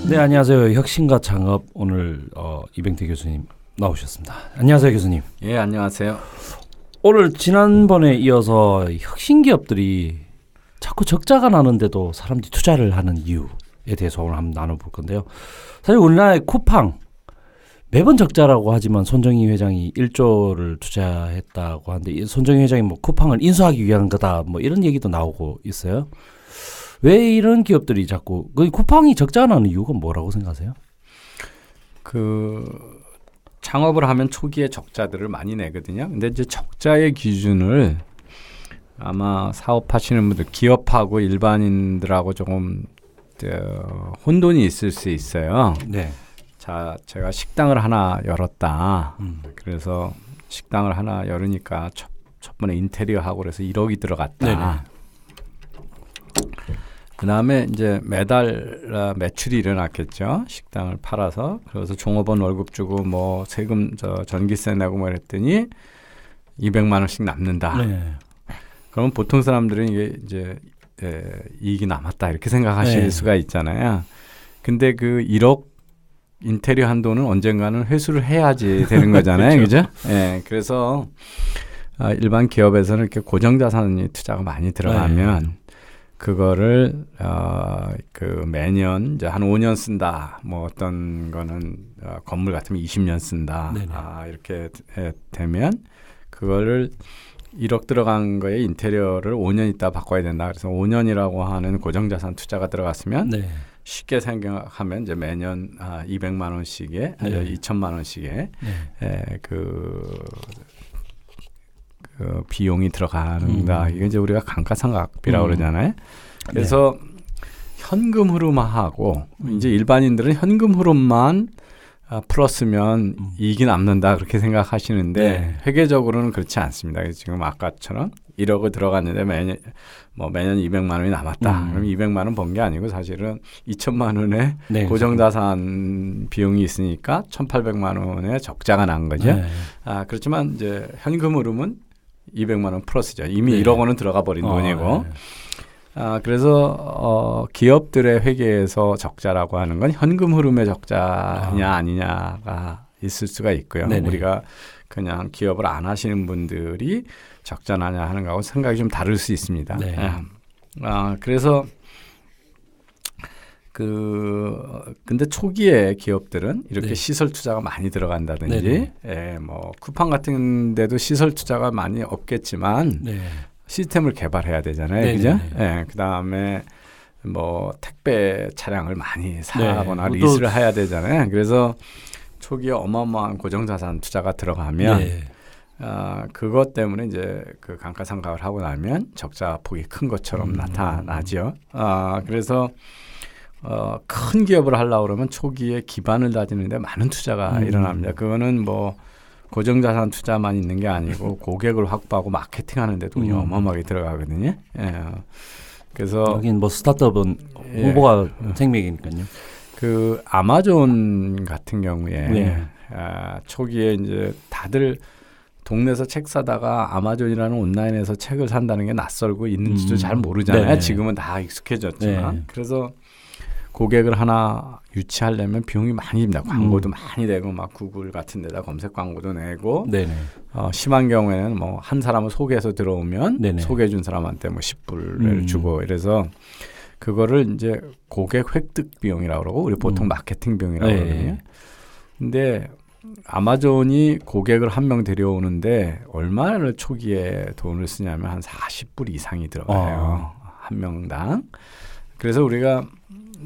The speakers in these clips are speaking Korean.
네, 안녕하세요. 혁신과 창업 오늘 이병태 교수님 나오셨습니다. 안녕하세요, 교수님. 예, 안녕하세요. 오늘 지난번에 이어서 혁신 기업들이 자꾸 적자가 나는데도 사람들이 투자를 하는 이유에 대해서 오늘 한번 나눠볼 건데요. 사실 우리나라의 쿠팡 매번 적자라고 하지만 손정희 회장이 1조를 투자했다고 하는데 손정희 회장이 뭐 쿠팡을 인수하기 위한 거다 뭐 이런 얘기도 나오고 있어요. 왜 이런 기업들이 자꾸 쿠팡이 적자가 나는 이유가 뭐라고 생각하세요? 창업을 하면 초기에 적자들을 많이 내거든요. 근데 이제 적자의 기준을 아마 사업하시는 분들, 기업하고 일반인들하고 조금 혼돈이 있을 수 있어요. 네. 자, 제가 식당을 하나 열었다. 그래서 식당을 하나 열으니까 첫 번에 인테리어하고 그래서 1억이 들어갔다. 네네. 그 다음에 이제 매달 매출이 일어났겠죠. 식당을 팔아서. 그래서 종업원 월급 주고 뭐 세금 전기세 내고 뭐 이랬더니 200만 원씩 남는다. 네. 그러면 보통 사람들은 이게 이제 이익이 남았다 이렇게 생각하실 수가 있잖아요. 근데 그 1억 인테리어 한 돈은 언젠가는 회수를 해야지 되는 거잖아요. 그죠? 예. 그래서 일반 기업에서는 이렇게 고정자산이 투자가 많이 들어가면 그거를 매년 이제 한 5년 쓴다. 뭐 어떤 거는 건물 같으면 20년 쓴다. 이렇게 되면 그거를 1억 들어간 거에 인테리어를 5년 있다 바꿔야 된다. 그래서 5년이라고 하는 고정자산 투자가 들어갔으면 쉽게 생각하면 이제 매년 200만 원씩에 2천만 원씩에 그 비용이 들어가는다. 이게 이제 우리가 감가상각비라고 그러잖아요. 그래서 현금 흐름하고 이제 일반인들은 현금 흐름만 풀었으면 이익이 남는다 그렇게 생각하시는데 회계적으로는 그렇지 않습니다. 지금 아까처럼 1억을 들어갔는데 매년 200만 원이 남았다. 그럼 200만 원 번 게 아니고 사실은 2천만 원의 고정자산 비용이 있으니까 1,800만 원의 적자가 난 거죠. 그렇지만 이제 현금 흐름은 200만 원 플러스죠. 이미 1억 원은 들어가 버린 돈이고. 그래서 기업들의 회계에서 적자라고 하는 건 현금 흐름의 적자냐 아니냐가 있을 수가 있고요. 우리가 그냥 기업을 안 하시는 분들이 적자나냐 하는 거하고 생각이 좀 다를 수 있습니다. 그래서 근데 초기에 기업들은 이렇게 시설 투자가 많이 들어간다든지, 뭐 쿠팡 같은 데도 시설 투자가 많이 없겠지만 시스템을 개발해야 되잖아요, 그죠? 그 다음에 뭐 택배 차량을 많이 사거나 리스를 해야 되잖아요. 그래서 초기에 어마어마한 고정자산 투자가 들어가면 그것 때문에 이제 그 감가상각을 하고 나면 적자 폭이 큰 것처럼 나타나죠. 그래서 큰 기업을 하려고 그러면 초기에 기반을 다지는데 많은 투자가 일어납니다. 그거는 뭐 고정자산 투자만 있는 게 아니고 고객을 확보하고 마케팅하는 데 돈이 어마어마하게 들어가거든요. 그래서 여긴 뭐 스타트업은 홍보가 생명이니까요. 그 아마존 같은 경우에 초기에 이제 다들 동네에서 책 사다가 아마존이라는 온라인에서 책을 산다는 게 낯설고 있는지도 잘 모르잖아요. 지금은 다 익숙해졌지만. 그래서 고객을 하나 유치하려면 비용이 많이 듭니다. 광고도 많이 되고 막 구글 같은 데다 검색 광고도 내고 심한 경우에는 뭐 한 사람을 소개해서 들어오면 소개해 준 사람한테 뭐 10불을 주고 이래서 그거를 이제 고객 획득 비용이라고 그러고 우리 보통 마케팅 비용이라고 그러거든요. 근데 아마존이 고객을 한 명 데려오는데 얼마를 초기에 돈을 쓰냐면 한 40불 이상이 들어가요. 한 명당. 그래서 우리가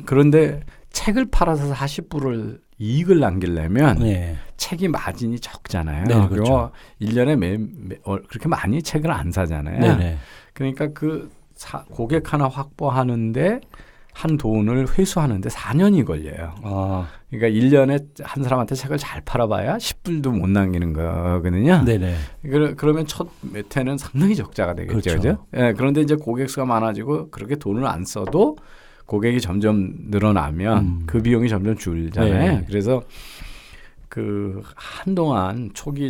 그런데 책을 팔아서 40불을 이익을 남기려면 책이 마진이 적잖아요. 그리고 1년에 그렇게 많이 책을 안 사잖아요. 그러니까 고객 하나 확보하는데 한 돈을 회수하는데 4년이 걸려요. 그러니까 1년에 한 사람한테 책을 잘 팔아봐야 10불도 못 남기는 거거든요. 그러면 첫 몇 해는 상당히 적자가 되겠죠. 그렇죠? 그런데 이제 고객 수가 많아지고 그렇게 돈을 안 써도 고객이 점점 늘어나면 그 비용이 점점 줄잖아요. 그래서 그 한동안 초기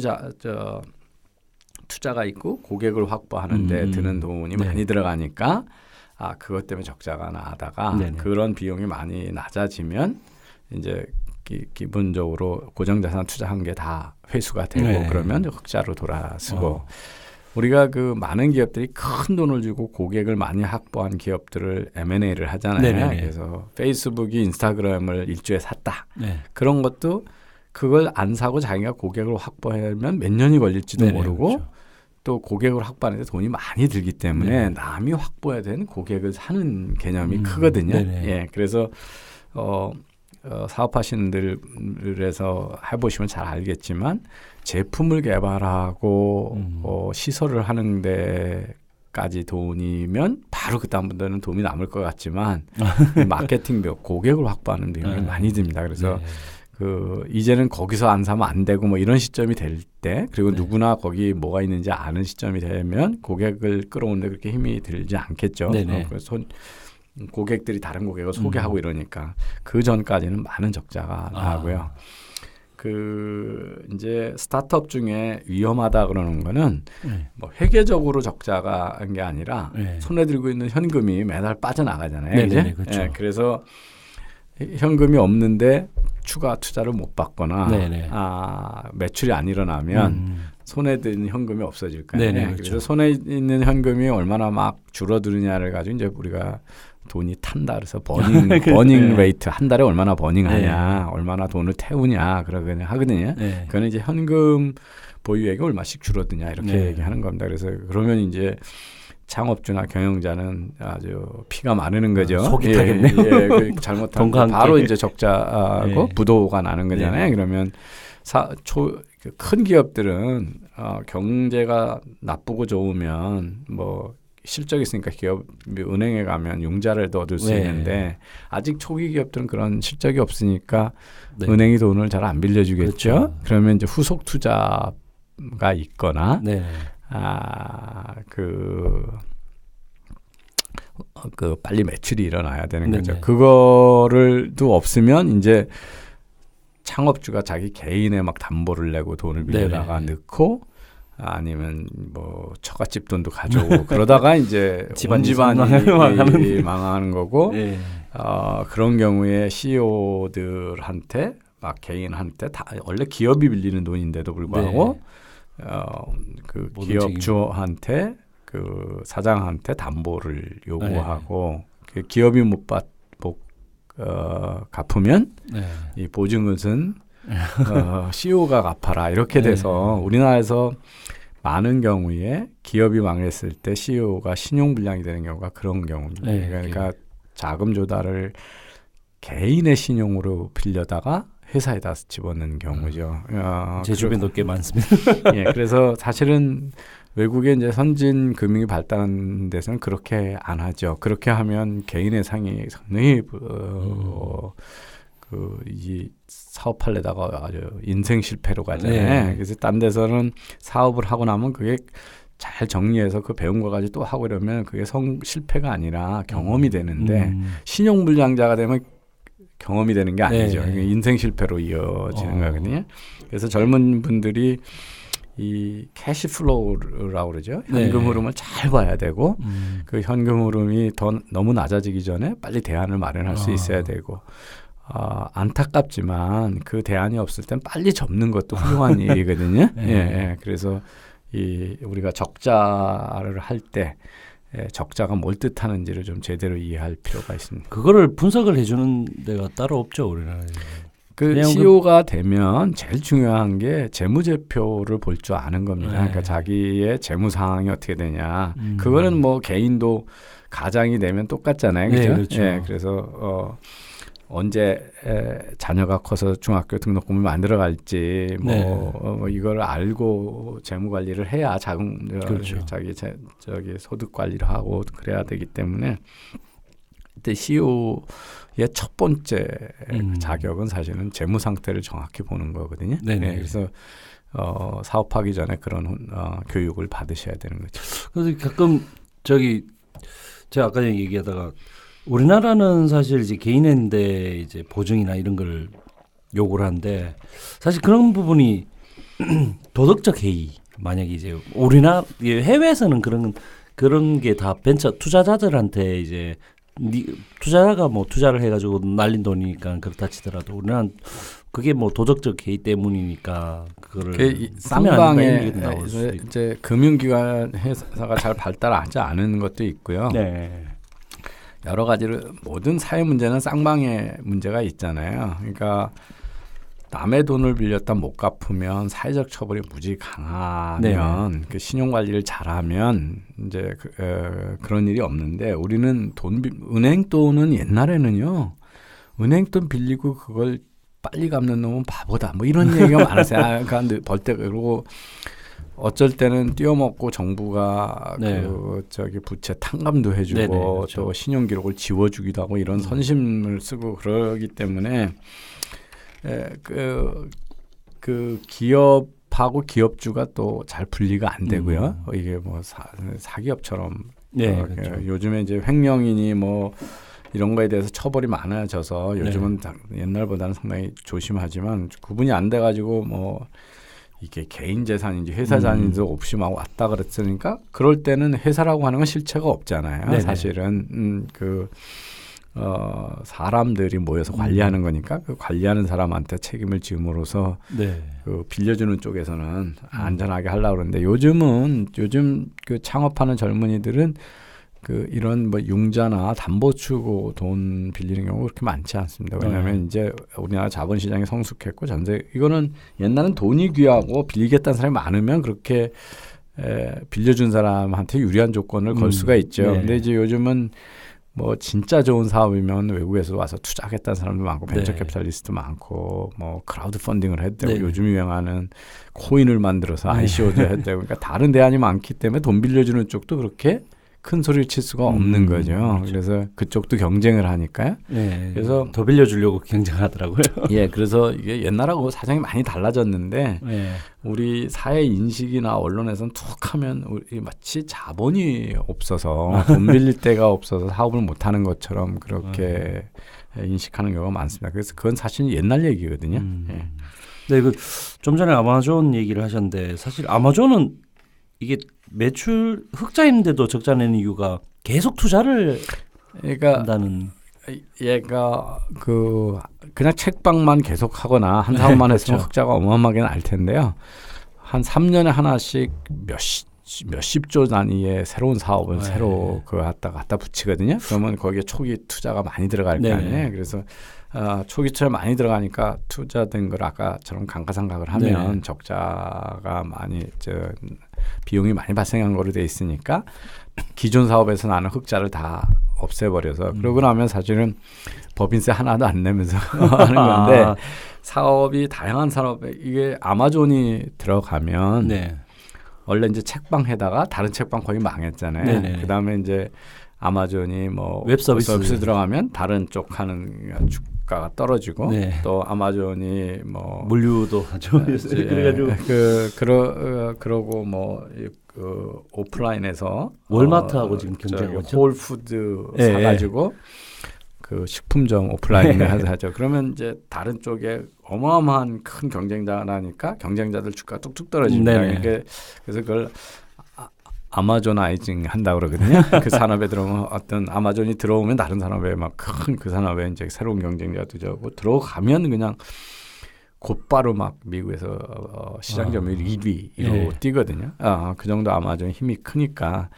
투자가 있고 고객을 확보하는데 드는 돈이 많이 들어가니까 그것 때문에 적자가 나다가 네네. 그런 비용이 많이 낮아지면 이제 기본적으로 고정자산 투자한 게 다 회수가 되고 네. 그러면 흑자로 돌아서고 우리가 그 많은 기업들이 큰 돈을 주고 고객을 많이 확보한 기업들을 M&A를 하잖아요. 네네네. 그래서 페이스북이 인스타그램을 일주에 샀다. 네. 그런 것도 그걸 안 사고 자기가 고객을 확보하면 몇 년이 걸릴지도 네네, 모르고 그렇죠. 또 고객을 확보하는 데 돈이 많이 들기 때문에 남이 확보해야 되는 고객을 사는 개념이 크거든요. 예, 그래서 사업하시는 분들에서 해보시면 잘 알겠지만 제품을 개발하고 시설을 하는 데까지 돈이면 바로 그 다음부터는 돈이 남을 것 같지만 마케팅 비용, 고객을 확보하는 비용이 많이 듭니다. 그래서 이제는 거기서 안 사면 안 되고 뭐 이런 시점이 될 때 그리고 누구나 거기 뭐가 있는지 아는 시점이 되면 고객을 끌어오는데 그렇게 힘이 들지 않겠죠. 그래서 고객들이 다른 고객을 소개하고 이러니까 그 전까지는 많은 적자가 나고요. 이제 스타트업 중에 위험하다 그러는 거는 뭐 회계적으로 적자가 한 게 아니라 손에 들고 있는 현금이 매달 빠져나가잖아요. 이제? 그렇죠. 그래서 현금이 없는데 추가 투자를 못 받거나 매출이 안 일어나면 손에 드는 현금이 없어질 거예요. 그렇죠. 그래서 손에 있는 현금이 얼마나 막 줄어드느냐를 가지고 이제 우리가 돈이 탄다 그래서 버닝 레이트 한 달에 얼마나 버닝하냐, 얼마나 돈을 태우냐 그러거든요. 하거든요. 그거는 이제 현금 보유액이 얼마씩 줄어드냐 이렇게 얘기하는 겁니다. 그래서 그러면 이제 창업주나 경영자는 아주 피가 마르는 거죠. 속이 타겠네요. 그 잘못하면 바로 이제 적자하고 부도가 나는 거잖아요. 그러면 큰 기업들은 경제가 나쁘고 좋으면 뭐 실적이 있으니까 기업이 은행에 가면 융자를 더 얻을 수 있는데 아직 초기 기업들은 그런 실적이 없으니까 은행이 돈을 잘 안 빌려주겠죠. 그렇죠. 그러면 이제 후속 투자가 있거나 빨리 매출이 일어나야 되는 거죠. 그거를도 없으면 이제 창업주가 자기 개인의 막 담보를 내고 돈을 빌려다가 넣고 아니면 뭐 처갓집 돈도 가져오고 그러다가 이제 온 집안이 망하는 거고 그런 경우에 CEO들한테 막 개인한테 다 원래 기업이 빌리는 돈인데도 불구하고 그 기업주한테 그 사장한테 담보를 요구하고 그 기업이 못 갚으면 이 보증금은 CEO가 갚아라 이렇게 돼서 우리나라에서 많은 경우에 기업이 망했을 때 CEO가 신용불량이 되는 경우가 그런 경우입니다. 그러니까 자금 조달을 개인의 신용으로 빌려다가 회사에다 집어넣는 경우죠. 제 주변도 꽤 많습니다. 그래서 사실은 외국의 이제 선진 금융이 발달한 데서는 그렇게 안 하죠. 그렇게 하면 개인의 상이 상당히 이 사업하려다가 아주 인생 실패로 가잖아요. 그래서 딴 데서는 사업을 하고 나면 그게 잘 정리해서 그 배운 거 가지고 또 하고 이러면 그게 실패가 아니라 경험이 되는데 신용불량자가 되면 경험이 되는 게 아니죠. 인생 실패로 이어지는 거거든요. 그래서 젊은 분들이 이 캐시플로우라고 그러죠. 현금 흐름을 잘 봐야 되고 그 현금 흐름이 너무 낮아지기 전에 빨리 대안을 마련할 수 있어야 되고 안타깝지만 그 대안이 없을 땐 빨리 접는 것도 훌륭한 일이거든요. 그래서 우리가 적자를 할 때 적자가 뭘 뜻하는지를 좀 제대로 이해할 필요가 있습니다. 그거를 분석을 해주는 데가 따로 없죠, 우리나라에. 그 CEO가 되면 제일 중요한 게 재무제표를 볼 줄 아는 겁니다. 그러니까 자기의 재무 상황이 어떻게 되냐. 그거는 뭐 개인도 가장이 되면 똑같잖아요. 그렇죠? 그렇죠. 그래서 언제 자녀가 커서 중학교 등록금을 만들어 갈지 뭐 이걸 알고 재무 관리를 해야 그렇죠. 자기 소득 관리를 하고 그래야 되기 때문에 그때 CEO의 첫 번째 자격은 사실은 재무 상태를 정확히 보는 거거든요. 그래서 사업하기 전에 그런 교육을 받으셔야 되는 거죠. 그래서 가끔 제가 아까 전에 얘기하다가 우리나라는 사실 이제 개인인데 이제 보증이나 이런 걸 요구를 하는데 사실 그런 부분이 도덕적 해이 만약에 이제 우리나라 해외에서는 그런 게 다 벤처 투자자들한테 이제 투자자가 뭐 투자를 해가지고 날린 돈이니까 그렇다 치더라도 우리나라는 그게 뭐 도덕적 개의 때문이니까 그거를 쌍방에 이제 금융기관 회사가 잘 발달하지 않은 것도 있고요. 네. 여러 가지로 모든 사회 문제는 쌍방의 문제가 있잖아요. 그러니까 남의 돈을 빌렸다 못 갚으면 사회적 처벌이 무지 강하면 네. 그 신용 관리를 잘하면 이제 그런 일이 없는데 우리는 은행 돈은 옛날에는요. 은행 돈 빌리고 그걸 빨리 갚는 놈은 바보다. 뭐 이런 얘기가 많았어요. 그러니까 벌떼 그러고 어쩔 때는 띄어먹고 정부가 네. 저기 부채 탕감도 해주고 네네, 그렇죠. 또 신용 기록을 지워주기도 하고 이런 선심을 쓰고 그러기 때문에 그 기업하고 기업주가 또 잘 분리가 안 되고요. 이게 뭐 사기업처럼 네, 그렇죠. 요즘에 이제 횡령이니 뭐 이런 거에 대해서 처벌이 많아져서 요즘은 옛날보다는 상당히 조심하지만 구분이 안 돼가지고 뭐 이게 개인 재산인지 회사 재산인지 없이 막 왔다 그랬으니까 그럴 때는 회사라고 하는 건 실체가 없잖아요. 네네. 사실은 사람들이 모여서 관리하는 거니까 그 관리하는 사람한테 책임을 지음으로써 네. 그 빌려주는 쪽에서는 안전하게 하려고 그러는데 요즘 그 창업하는 젊은이들은 그 이런 뭐 융자나 담보 주고 돈 빌리는 경우가 그렇게 많지 않습니다. 왜냐하면 이제 우리나라 자본시장이 성숙했고 이거는 옛날엔 돈이 귀하고 빌리겠다는 사람이 많으면 그렇게 빌려준 사람한테 유리한 조건을 걸 수가 있죠. 네. 근데 이제 요즘은 뭐 진짜 좋은 사업이면 외국에서 와서 투자하겠다는 사람도 많고 벤처 네. 캐피탈리스트 많고 뭐 크라우드 펀딩을 했대고 네. 요즘 유행하는 코인을 만들어서 ICO도 했대고 그러니까 다른 대안이 많기 때문에 돈 빌려주는 쪽도 그렇게 큰 소리를 칠 수가 없는 거죠. 그렇죠. 그래서 그쪽도 경쟁을 하니까요. 네. 그래서 더 빌려주려고 경쟁하더라고요. 예, 그래서 이게 옛날하고 사정이 많이 달라졌는데 네. 우리 사회 인식이나 언론에서는 툭하면 우리 마치 자본이 없어서 돈 빌릴 데가 없어서 사업을 못하는 것처럼 그렇게 인식하는 경우가 많습니다. 그래서 그건 사실 옛날 얘기거든요. 예. 네, 좀 전에 아마존 얘기를 하셨는데 사실 아마존은 이게 매출 흑자인데도 적자 내는 이유가 계속 투자를 한다는. 얘가 그냥 책방만 계속 하거나 한 사업만 했으면 그렇죠. 흑자가 어마어마하게 날 텐데요. 한 3년에 하나씩 몇십조 단위의 새로운 사업을 새로 갖다 붙이거든요. 그러면 거기에 초기 투자가 많이 들어갈 거 아니에요. 그래서 초기 투자 많이 들어가니까 투자된 걸 아까처럼 감가상각을 하면 적자가 많이 비용이 많이 발생한 거로 돼 있으니까 기존 사업에서 나는 흑자를 다 없애버려서 그러고 나면 사실은 법인세 하나도 안 내면서 하는 건데 사업이 다양한 산업에 이게 아마존이 들어가면 원래 이제 책방에다가 다른 책방 거의 망했잖아요. 그 다음에 이제 아마존이 뭐 웹 서비스 들어가면 다른 쪽 하는 주가가 떨어지고 또 아마존이 뭐 물류도 하죠. 그래가지고 그러고 뭐 오프라인에서 월마트하고 지금 경쟁하고 있죠. 홀푸드 사가지고 그 식품점 오프라인을 하죠. 그러면 이제 다른 쪽에 어마어마한 큰 경쟁자가 나니까 경쟁자들 주가가 뚝뚝 떨어집니다. 그래서 그걸 아마존아이징 한다고 그러거든요. 그 산업에 들어오면 어떤 아마존이 들어오면 다른 산업에 막 큰 그 산업에 이제 새로운 경쟁자가 들어오고 들어가면 그냥 곧바로 막 미국에서 시장 점유율 1위로 뛰거든요. 그 정도 아마존 힘이 크니까.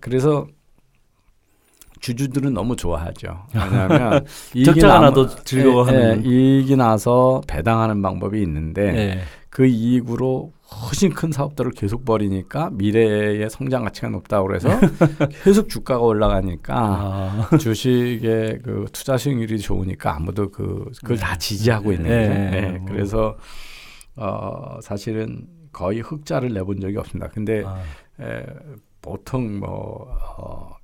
그래서 주주들은 너무 좋아하죠. 왜냐하면 적자가 나도 즐거워하는. 이익이 나서 배당하는 방법이 있는데 그 이익으로 훨씬 큰 사업들을 계속 벌이니까 미래의 성장 가치가 높다고 그래서 계속 주가가 올라가니까 주식의 그 투자 수익률이 좋으니까 아무도 그걸 다 지지하고 있는 거죠. 그래서 사실은 거의 흑자를 내본 적이 없습니다. 근데 보통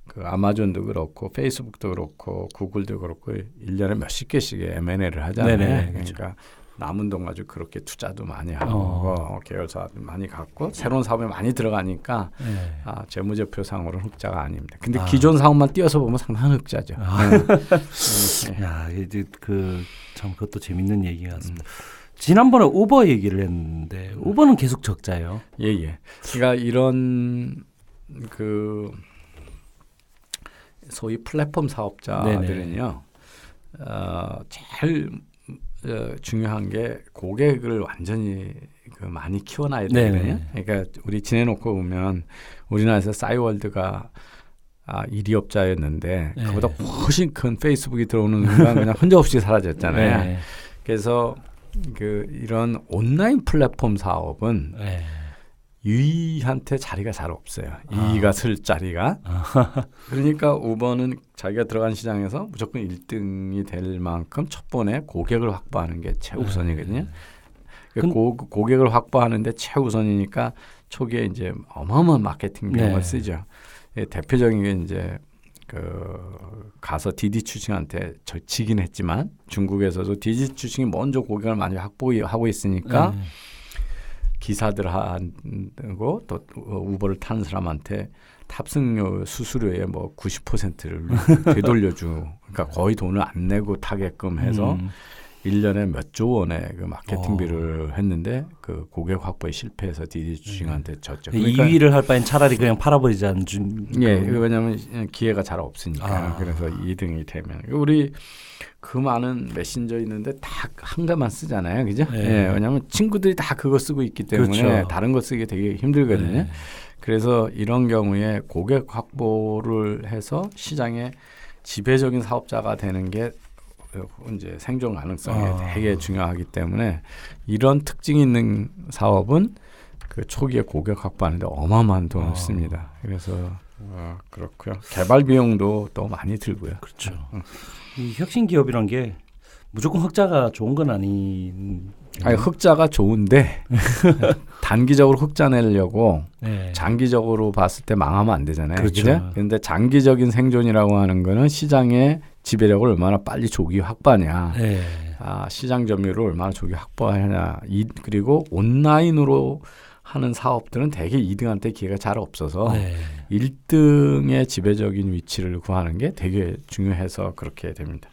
그 아마존도 그렇고 페이스북도 그렇고 구글도 그렇고 1년에 몇십 개씩의 M&A를 하잖아요. 그러니까 남은 돈 가지고 그렇게 투자도 많이 하고 계열사도 많이 갖고 새로운 사업에 많이 들어가니까 재무제표상으로는 흑자가 아닙니다. 근데 기존 사업만 띄어서 보면 상당한 흑자죠. 야, 이제 참 그것도 재밌는 얘기 같습니다. 지난번에 우버 얘기를 했는데 우버는 계속 적자예요. 예. 그러니까 이런 그 소위 플랫폼 사업자들은요, 제일 중요한 게 고객을 완전히 그 많이 키워놔야 되거든요. 그러니까 우리 지내놓고 보면 우리나라에서 싸이월드가 1위 업자였는데 그보다 훨씬 큰 페이스북이 들어오는 순간 그냥 흔적없이 사라졌잖아요. 그래서 그 이런 온라인 플랫폼 사업은 유이한테 자리가 잘 없어요. 이가 쓸 자리가. 그러니까 우버는 자기가 들어간 시장에서 무조건 1등이 될 만큼 첫 번에 고객을 확보하는 게 최우선이거든요. 고객을 확보하는데 최우선이니까 초기에 이제 어마어마한 마케팅 비용을 쓰죠. 대표적인 게 이제 그 가서 디디 추싱한테 지긴 했지만 중국에서도 디디 추싱이 먼저 고객을 많이 확보하고 있으니까 기사들하고 또 우버를 타는 사람한테 탑승료 수수료의 뭐 90%를 되돌려주고 그러니까 거의 돈을 안 내고 타게끔 해서 1년에 몇 조 원의 그 마케팅비를 했는데 그 고객 확보에 실패해서 디디 추싱한테 졌죠. 그러니까 2위를 할 바엔 차라리 그냥 팔아버리자는 왜냐하면 기회가 잘 없으니까. 그래서 2등이 되면 우리 그 많은 메신저 있는데 다 한 개만 쓰잖아요, 그죠? 왜냐하면 친구들이 다 그거 쓰고 있기 때문에 그렇죠. 다른 거 쓰기 되게 힘들거든요. 그래서 이런 경우에 고객 확보를 해서 시장의 지배적인 사업자가 되는 게 이제 생존 가능성이 되게 중요하기 때문에 이런 특징이 있는 사업은 그 초기에 고객 확보하는데 어마어마한 돈을 씁니다. 그래서 그렇고요. 개발 비용도 또 많이 들고요. 그렇죠. 이 혁신 기업이란 게 무조건 흑자가 좋은 건 아닌. 아니 흑자가 좋은데 단기적으로 흑자 내려고 장기적으로 봤을 때 망하면 안 되잖아요. 그렇죠. 그런데 장기적인 생존이라고 하는 거는 시장의 지배력을 얼마나 빨리 조기 확보하냐, 시장 점유율을 얼마나 조기 확보하냐, 그리고 온라인으로 하는 사업들은 대개 2등한테 기회가 잘 없어서 1등의 지배적인 위치를 구하는 게 되게 중요해서 그렇게 됩니다.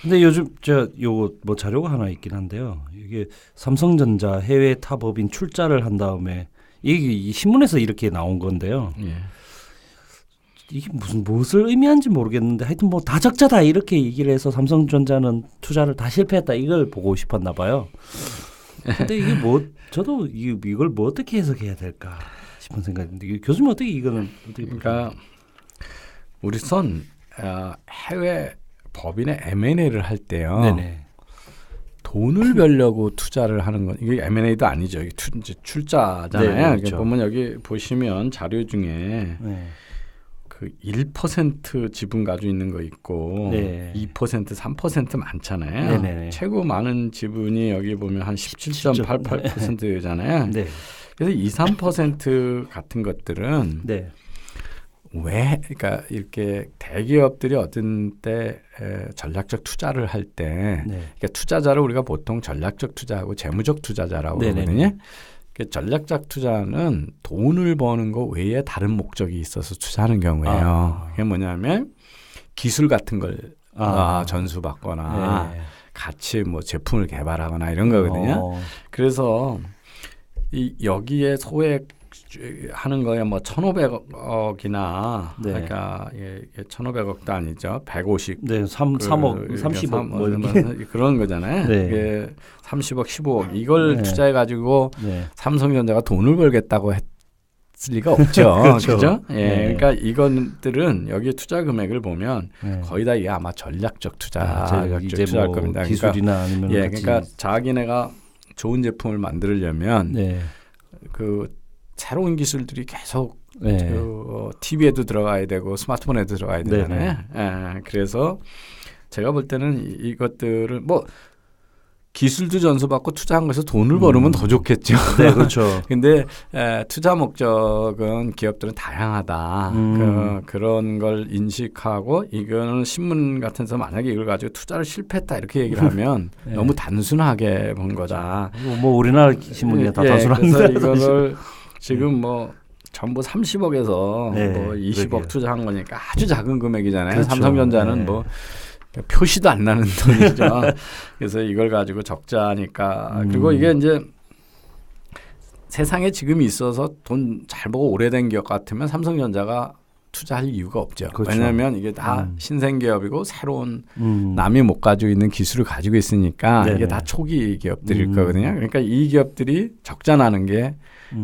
근데 요즘 요거 뭐 자료가 하나 있긴 한데요. 이게 삼성전자 해외 타법인 출자를 한 다음에 이게 신문에서 이렇게 나온 건데요. 이게 무엇을 의미하는지 모르겠는데 하여튼 뭐 다 적자다 이렇게 얘기를 해서 삼성전자는 투자를 다 실패했다 이걸 보고 싶었나 봐요. 근데 이게 뭐 저도 이걸 뭐 어떻게 해석해야 될까 싶은 생각인데 교수님 어떻게 이거는 어떻게 그러니까 우리 해외 법인의 M&A를 할 때요. 돈을 벌려고 투자를 하는 건 이게 M&A도 아니죠. 이게 출자잖아요. 그렇죠. 보면 여기 보시면 자료 중에 그 1% 지분 가지고 있는 거 있고 2%, 3% 많잖아요. 최고 많은 지분이 여기 보면 한 17.88%잖아요. 그래서 2, 3% 같은 것들은 그러니까 이렇게 대기업들이 어떤 때 전략적 투자를 할 때 그러니까 투자자를 우리가 보통 전략적 투자하고 재무적 투자자라고 그러거든요. 전략적 투자는 돈을 버는 거 외에 다른 목적이 있어서 투자하는 경우예요. 그게 뭐냐면 기술 같은 걸 전수받거나 같이 뭐 제품을 개발하거나 이런 거거든요. 그래서 여기에 소액 하는 거에 뭐 1,500억이나 그러니까 1,500억도 아니죠. 150. 3억, 30억 뭐 그런 거잖아요. 이게 30억, 15억 이걸 투자해 가지고 삼성전자가 돈을 벌겠다고 했을 리가 없죠. 그렇죠? 그러니까 이것들은 여기 투자 금액을 보면 거의 다 이게 아마 전략적 투자할 겁니다. 기술이나 아니면 그러니까 자기네가 좋은 제품을 만들려면 그 새로운 기술들이 계속 TV에도 들어가야 되고 스마트폰에도 들어가야 되잖아요. 그래서 제가 볼 때는 이것들을 뭐 기술도 전수받고 투자한 것에서 돈을 벌으면 더 좋겠죠. 그렇죠. 근데 투자 목적은 기업들은 다양하다. 그런 걸 인식하고 이거는 신문 같은 데서 만약에 이걸 가지고 투자를 실패했다 이렇게 얘기를 하면 너무 단순하게 본 거다. 뭐 우리나라 신문이 다 단순한데. 그래서 이거를 지금 뭐 전부 30억에서 뭐 20억 투자한 거니까 아주 작은 금액이잖아요. 그렇죠. 삼성전자는 뭐 표시도 안 나는 돈이죠. 그래서 이걸 가지고 적자니까. 그리고 이게 이제 세상에 지금 있어서 돈 잘 벌고 오래된 기업 같으면 삼성전자가 투자할 이유가 없죠. 그렇죠. 왜냐하면 이게 다 신생 기업이고 새로운 남이 못 가지고 있는 기술을 가지고 있으니까 네네. 이게 다 초기 기업들일 거거든요. 그러니까 이 기업들이 적자 나는 게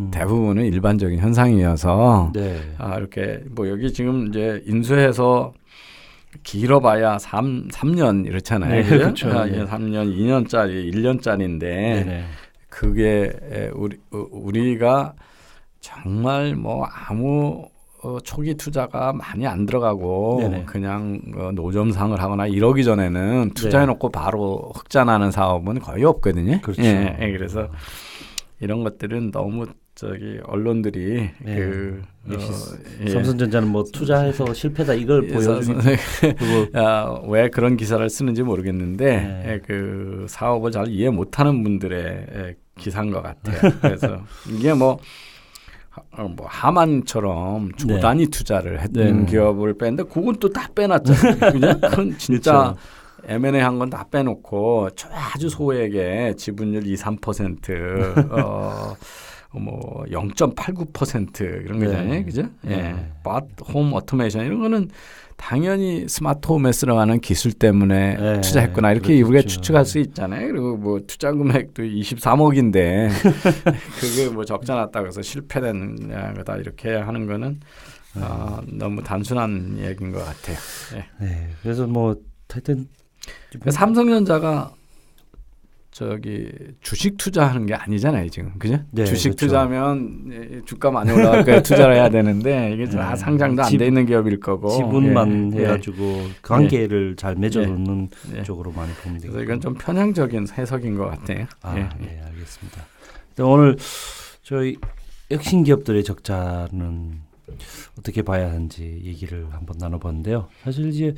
대부분은 일반적인 현상이어서 네. 이렇게 뭐 여기 지금 이제 인수해서 길어봐야 3년 이렇잖아요. 네, 그렇죠. 3년, 2년짜리, 1년짜리인데 네네. 그게 우리가 정말 뭐 아무 초기 투자가 많이 안 들어가고 네네. 그냥 노점상을 하거나 이러기 전에는 투자해놓고 바로 흑자 나는 사업은 거의 없거든요. 그렇죠. 예, 그래서 이런 것들은 너무 언론들이 삼성전자는 뭐 투자해서 실패다 이걸 보여주는 왜 그런 기사를 쓰는지 모르겠는데 그 사업을 잘 이해 못하는 분들의 기사인 것 같아요. 그래서 이게 뭐 하만처럼 조단위 투자를 했던 기업을 뺐는데 그건 또 다 빼놨잖아요. 그냥 그건 진짜 M&A 한 건 다 빼놓고 아주 소액의 지분율 2, 3% 뭐 0.89% 이런 거잖아요. 그죠? 홈 오토메이션 이런 거는 당연히 스마트홈에 들어가는 기술 때문에 투자했구나 이렇게 우리가 추측할 수 있잖아요. 그리고 뭐 투자 금액도 23억인데 그게 뭐 적자 났다고 해서 실패된 거다 이렇게 하는 거는 너무 단순한 얘기인 것 같아요. 네. 그래서 뭐 하여튼 삼성전자가 주식 투자하는 게 아니잖아요 지금, 그죠? 네, 주식 그렇죠. 투자하면 주가 많이 올라갈 거야 투자를 해야 되는데 이게 다 상장도 안 돼 있는 기업일 거고 지분만 해가지고 관계를 잘 맺어놓는 쪽으로 많이 보면 되겠죠. 그래서 이건 좀 편향적인 해석인 것 같아요. 네, 알겠습니다. 오늘 저희 혁신 기업들의 적자는 어떻게 봐야 하는지 얘기를 한번 나눠봤는데요. 사실 이제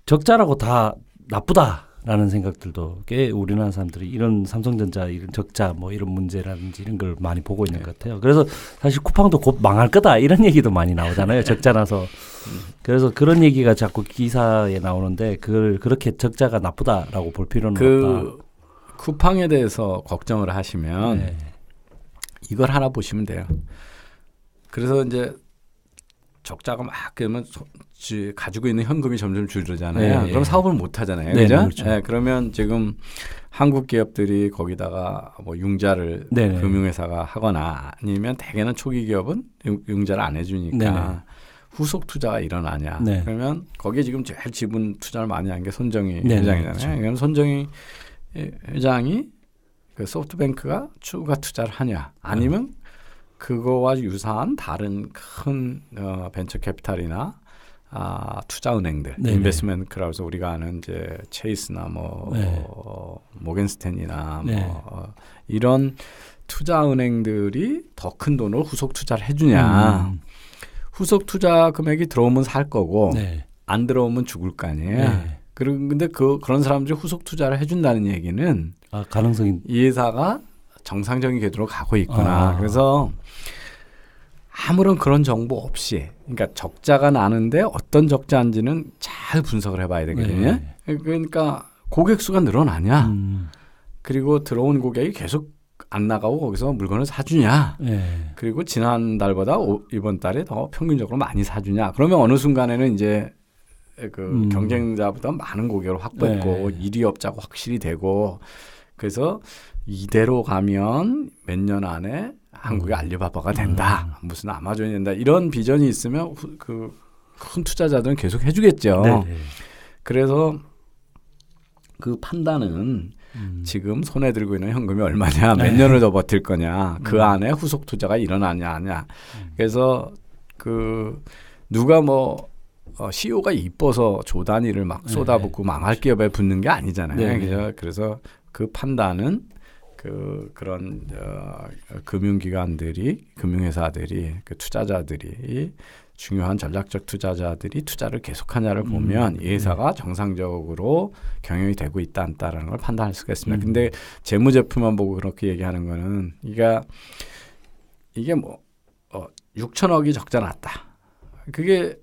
적자라고 다 나쁘다라는 생각들도 꽤 우리나라 사람들이 이런 삼성전자 이런 적자 뭐 이런 문제라든지 이런 걸 많이 보고 있는 것 같아요. 그래서 사실 쿠팡도 곧 망할 거다 이런 얘기도 많이 나오잖아요. 적자 나서. 그래서 그런 얘기가 자꾸 기사에 나오는데 그걸 그렇게 적자가 나쁘다라고 볼 필요는 없다. 쿠팡에 대해서 걱정을 하시면 이걸 하나 보시면 돼요. 그래서 이제 적자가 막 그러면 가지고 있는 현금이 점점 줄어들잖아요. 그럼 사업을 못 하잖아요. 그죠? 그렇죠. 그러면 지금 한국 기업들이 거기다가 뭐 융자를 금융회사가 하거나 아니면 대개는 초기 기업은 융자를 안 해주니까 후속 투자가 일어나냐. 그러면 거기에 지금 제일 지분 투자를 많이 한 게 손정희 회장이잖아요. 그렇죠. 그럼 손정희 회장이 그 소프트뱅크가 추가 투자를 하냐. 아니면 그거와 유사한 다른 큰 벤처 캐피탈이나 투자은행들, 인베스트먼트라고 해서 우리가 아는 이제 체이스나 뭐 모겐스탠이나 뭐 이런 투자은행들이 더 큰 돈을 후속 투자를 해주냐. 후속 투자 금액이 들어오면 살 거고 안 들어오면 죽을 거 아니에요. 근데 그런 사람들이 후속 투자를 해준다는 얘기는 가능성이 이 회사가 정상적인 궤도로 가고 있구나. 그래서 아무런 그런 정보 없이, 그러니까 적자가 나는데 어떤 적자인지는 잘 분석을 해봐야 되거든요. 그러니까 고객 수가 늘어나냐, 그리고 들어온 고객이 계속 안 나가고 거기서 물건을 사주냐, 그리고 지난달보다 이번 달에 더 평균적으로 많이 사주냐. 그러면 어느 순간에는 이제 그 경쟁자보다 많은 고객을 확보했고 1위 업자가 확실히 되고, 그래서 이대로 가면 몇 년 안에 한국의 알리바바가 된다. 무슨 아마존이 된다. 이런 비전이 있으면 그 큰 투자자들은 계속 해주겠죠. 그래서 그 판단은 지금 손에 들고 있는 현금이 얼마냐, 몇 년을 더 버틸 거냐, 그 안에 후속 투자가 일어나냐 아니냐. 그래서 누가 뭐 CEO가 이뻐서 조 단위를 막 쏟아붓고 망할 기업에 붙는 게 아니잖아요. 그래서 그 판단은 그런 금융기관들이, 금융회사들이, 그 투자자들이, 중요한 전략적 투자자들이 투자를 계속하냐를 보면 이 회사가 정상적으로 경영이 되고 있다 안 있다라는 걸 판단할 수가 있습니다. 근데 재무제표만 보고 그렇게 얘기하는 거는 이게 뭐 6천억이 적자 났다. 그게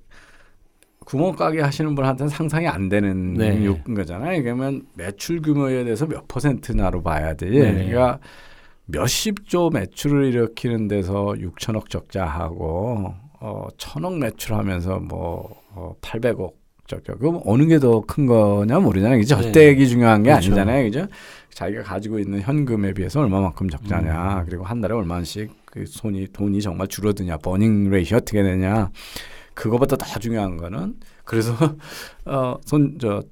구멍가게 하시는 분한테는 상상이 안 되는 네. 거잖아요. 그러면 매출 규모에 대해서 몇 %나로 봐야 돼. 네. 그러니까 몇십조 매출을 일으키는 데서 6천억 적자하고 1,000억 매출하면서 800억 적자. 그럼 어느 게 더 큰 거냐 모르잖아요. 그죠? 저택이 중요한 게 그렇죠. 아니잖아요. 그죠? 자기가 가지고 있는 현금에 비해서 얼마만큼 적자냐. 그리고 한 달에 얼마씩 그 돈이 정말 줄어드냐. 버닝 레이시 어떻게 되냐. 그거보다 더 중요한 거는 그래서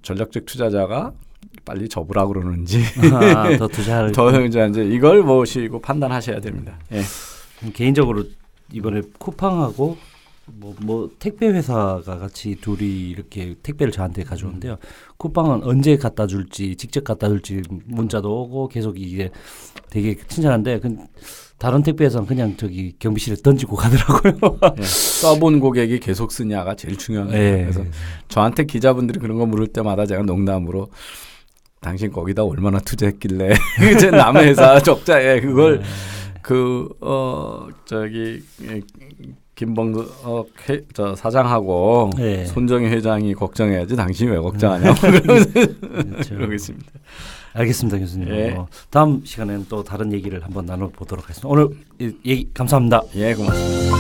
전략적 투자자가 빨리 접으라 그러는지 더 투자를 더 이제 이걸 보시고 판단하셔야 됩니다. 예. 개인적으로 이번에 쿠팡하고 뭐 택배 회사가 같이 둘이 이렇게 택배를 저한테 가져오는데요. 쿠팡은 언제 갖다 줄지 직접 갖다 줄지 문자도 오고 계속 이게 되게 친절한데 다른 택배 회사는 그냥 저기 경비실에 던지고 가더라고요. 예. 써본 고객이 계속 쓰냐가 제일 중요한 거예요. 예. 그래서 저한테 기자분들이 그런 거 물을 때마다 제가 농담으로 당신 거기다 얼마나 투자했길래 이제 남의 회사 적자에 그걸 김봉수 사장하고 네. 손정희 회장이 걱정해야지 당신이 왜 걱정하냐고 그러고 있습니다. 알겠습니다, 교수님. 예. 다음 시간에는 또 다른 얘기를 한번 나눠보도록 하겠습니다. 오늘 얘기 감사합니다. 예, 고맙습니다.